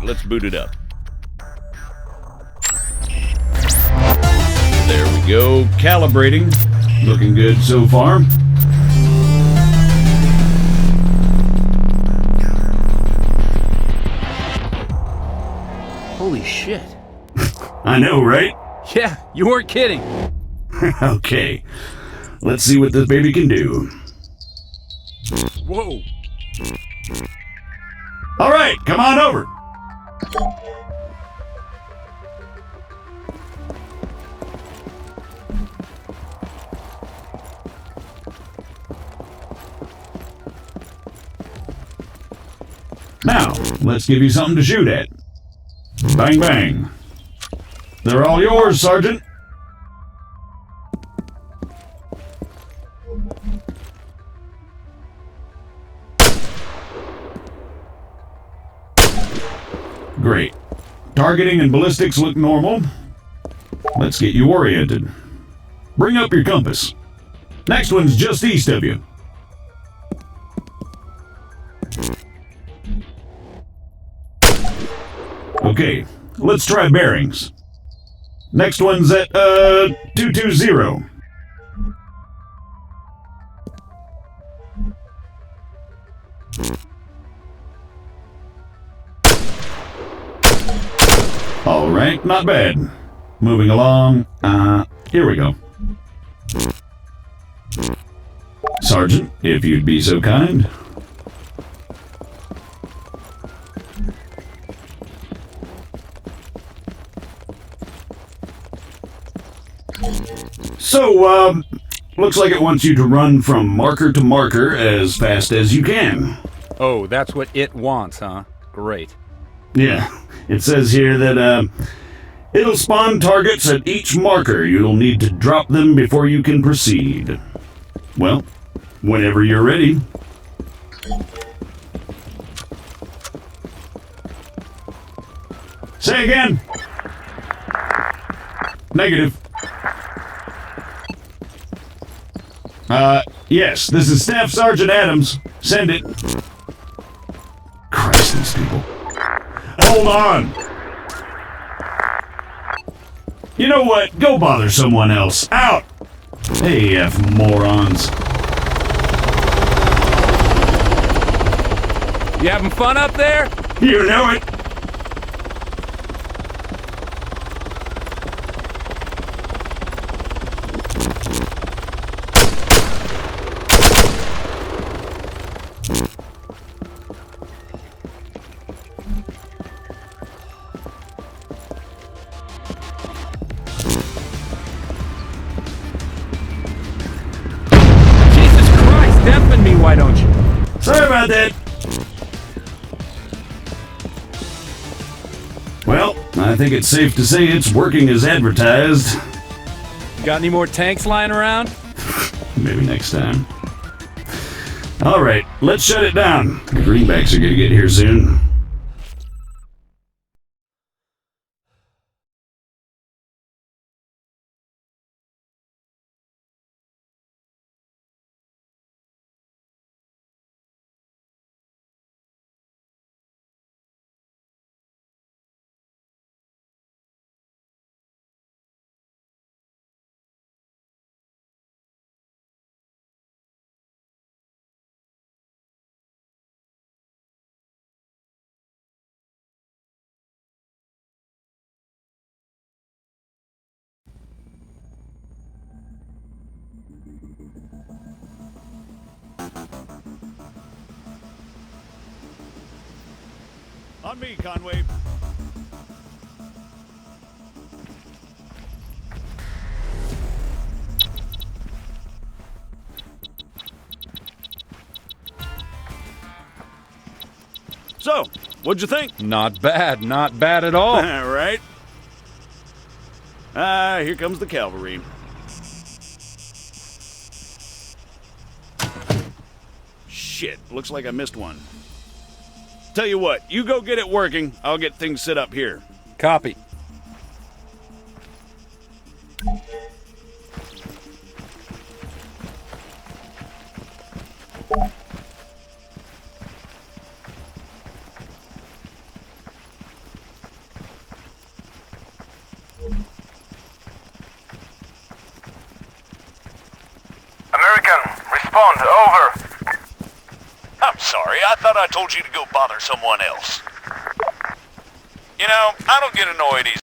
let's boot it up. There we go, calibrating. Looking good so far. Holy shit. I know, right? Yeah, you weren't kidding. Okay, let's see what this baby can do. Whoa. All right, come on over. Now, let's give you something to shoot at. Bang, bang. They're all yours, Sergeant. Great. Targeting and ballistics look normal. Let's get you oriented. Bring up your compass. Next one's just east of you. Okay, let's try bearings. Next one's at, 220. All right, not bad. Moving along, here we go. Sergeant, if you'd be so kind. So, looks like it wants you to run from marker to marker as fast as you can. Oh, that's what it wants, huh? Great. Yeah, it says here that, it'll spawn targets at each marker. You'll need to drop them before you can proceed. Well, whenever you're ready. Say again. Negative. Yes, this is Staff Sergeant Adams. Send it. Christ, these people. Hold on. You know what? Go bother someone else. Out! AF morons. You having fun up there? You know it. Deafen me, why don't you? Sorry about that. Well, I think it's safe to say it's working as advertised. Got any more tanks lying around? Maybe next time. All right, let's shut it down. The greenbacks are gonna get here soon. On me, Conway. So, what'd you think? Not bad at all. All right. Here comes the cavalry. Shit, looks like I missed one. Tell you what, you go get it working, I'll get things set up here. Copy. respond. Over. I'm sorry, I thought I told you to go bother someone else. You know, I don't get annoyed easily.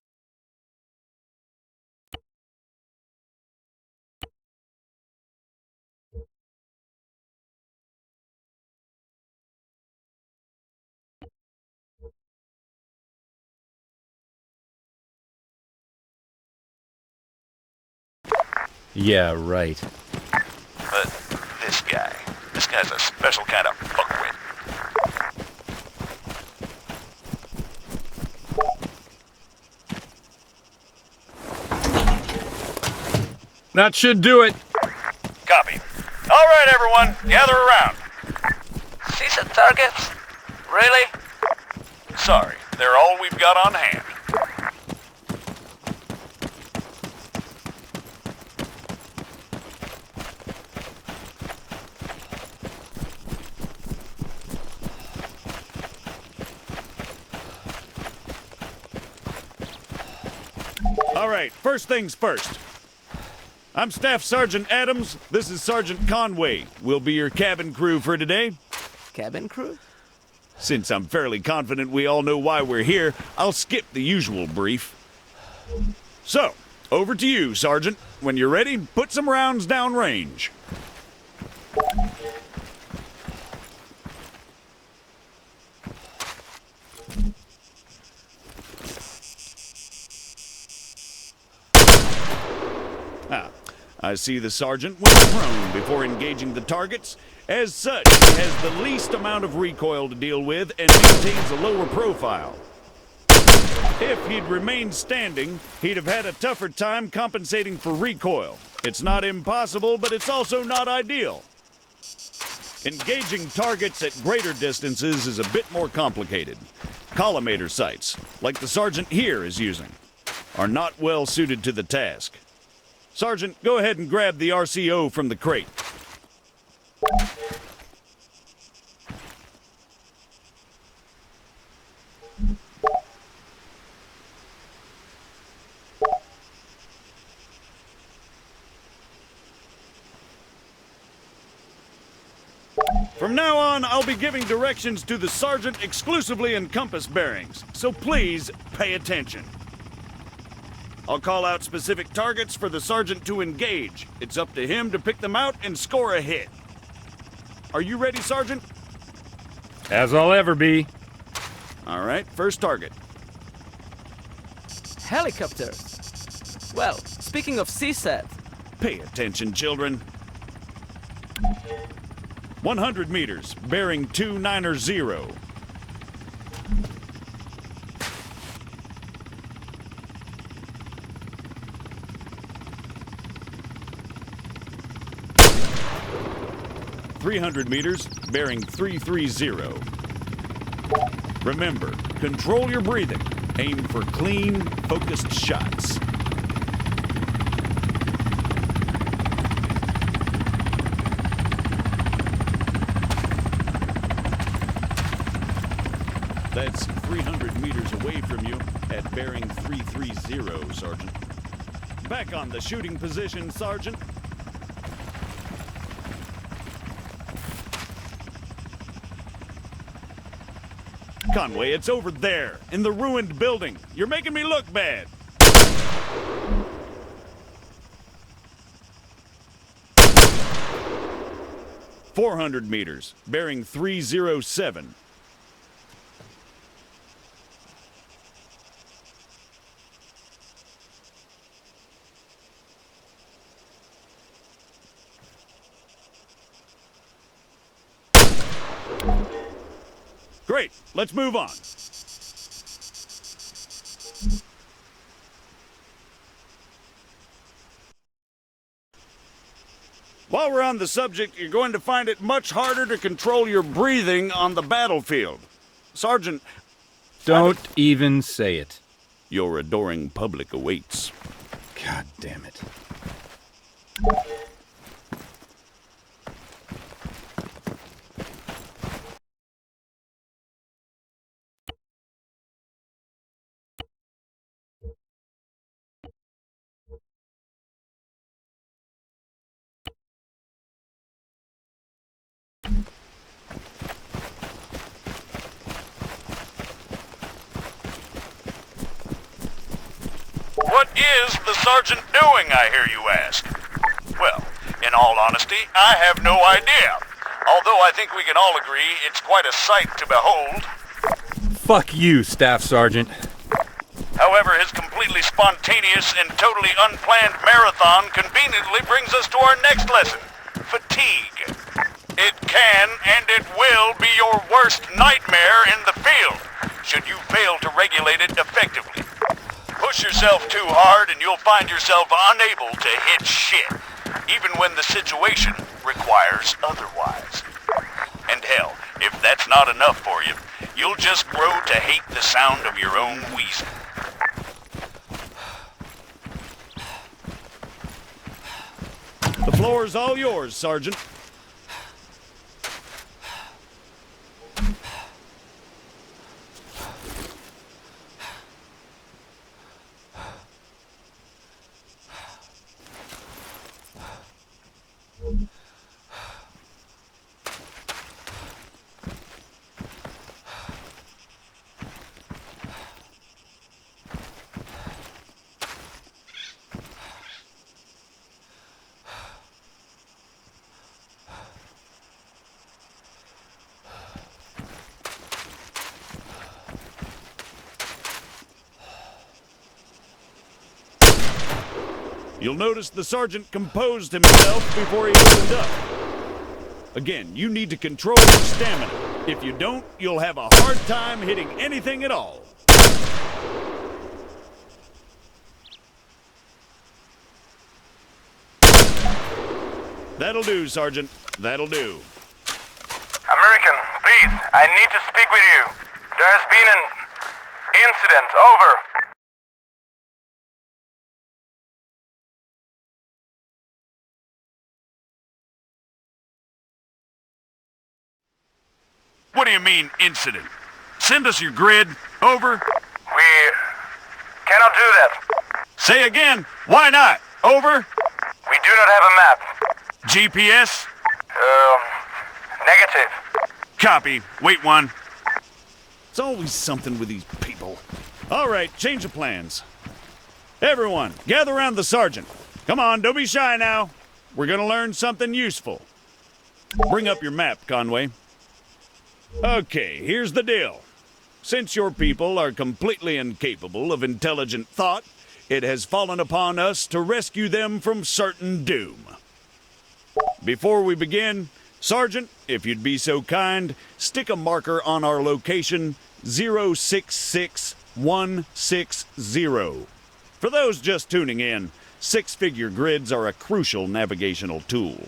Yeah, right. But this guy's a special kind of fuckwit. That should do it. Copy. All right, everyone, gather around. See some targets? Really? Sorry, they're all we've got on hand. All right, first things first. I'm Staff Sergeant Adams. This is Sergeant Conway. We'll be your cabin crew for today. Cabin crew? Since I'm fairly confident we all know why we're here, I'll skip the usual brief. So, over to you, Sergeant. When you're ready, put some rounds down range. I see the sergeant went prone before engaging the targets. As such, he has the least amount of recoil to deal with and maintains a lower profile. If he'd remained standing, he'd have had a tougher time compensating for recoil. It's not impossible, but it's also not ideal. Engaging targets at greater distances is a bit more complicated. Collimator sights, like the sergeant here is using, are not well suited to the task. Sergeant, go ahead and grab the RCO from the crate. From now on, I'll be giving directions to the sergeant exclusively in compass bearings, so please pay attention. I'll call out specific targets for the sergeant to engage. It's up to him to pick them out and score a hit. Are you ready, Sergeant? As I'll ever be. All right, first target. Helicopter. Well, speaking of CSAT, Pay attention, children. 100 meters, bearing 290. "300 meters, bearing 330. Remember, control your breathing. Aim for clean, focused shots. That's 300 meters away from you at bearing 330, Sergeant. Back on the shooting position, Sergeant. Conway, it's over there, in the ruined building. You're making me look bad. "400 meters, bearing 307. Great, let's move on. While we're on the subject, you're going to find it much harder to control your breathing on the battlefield. Sergeant, Don't even say it. your adoring public awaits. God damn it. is the sergeant doing, I hear you ask? Well, in all honesty, I have no idea. Although I think we can all agree it's quite a sight to behold. Fuck you, Staff Sergeant. However, his completely spontaneous and totally unplanned marathon conveniently brings us to our next lesson, fatigue. It can and it will be your worst nightmare in the field, should you fail to regulate it effectively. Push yourself too hard and you'll find yourself unable to hit shit, even when the situation requires otherwise. And hell, if that's not enough for you, you'll just grow to hate the sound of your own wheezing. The floor's all yours, Sergeant. You'll notice the sergeant composed himself before he opened up. Again, you need to control your stamina. If you don't, you'll have a hard time hitting anything at all. That'll do, Sergeant. That'll do. American, please, I need to speak with you. There has been an incident. Over. What do you mean, incident? Send us your grid. Over. We cannot do that. Say again. Why not? Over. We do not have a map. GPS. Negative. Copy. Wait one. It's always something with these people. All right, change of plans. Everyone, gather around the sergeant. Come on, don't be shy now. We're gonna learn something useful. Bring up your map, Conway. Okay, here's the deal. Since your people are completely incapable of intelligent thought, it has fallen upon us to rescue them from certain doom. Before we begin, Sergeant, if you'd be so kind, stick a marker on our location 066160. For those just tuning in, six-figure grids are a crucial navigational tool.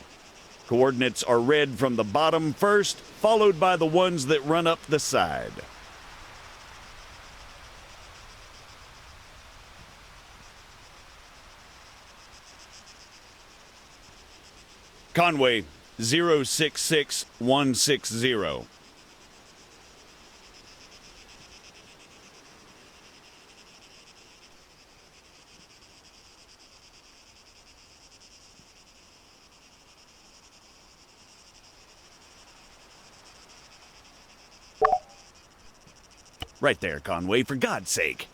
Coordinates are read from the bottom first, followed by the ones that run up the side. Conway, 066160. Right there, Conway, for God's sake.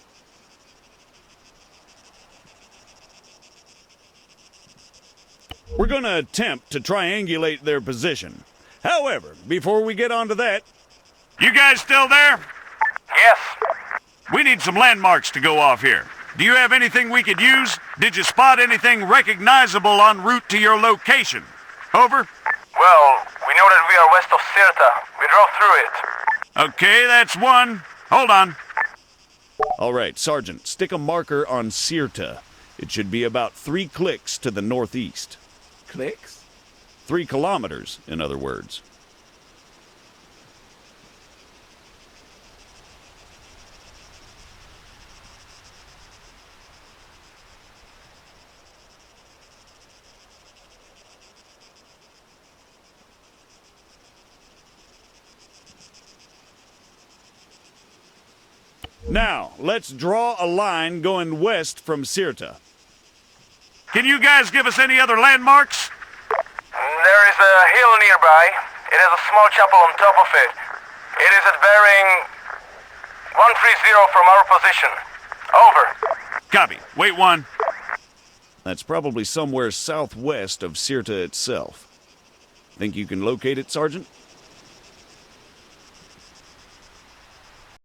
We're going to attempt to triangulate their position. However, before we get onto that... You guys still there? Yes. We need some landmarks to go off here. Do you have anything we could use? Did you spot anything recognizable en route to your location? Over. Well, we know that we are west of Sirta. We drove through it. Okay, that's one. Hold on. All right, Sergeant, stick a marker on Sirta. It should be about 3 clicks to the northeast. Clicks? 3 kilometers, in other words. Now, let's draw a line going west from Sirta. Can you guys give us any other landmarks? There is a hill nearby. It has a small chapel on top of it. It is at bearing 130 from our position. Over. Copy. Wait one. That's probably somewhere southwest of Sirta itself. Think you can locate it, Sergeant?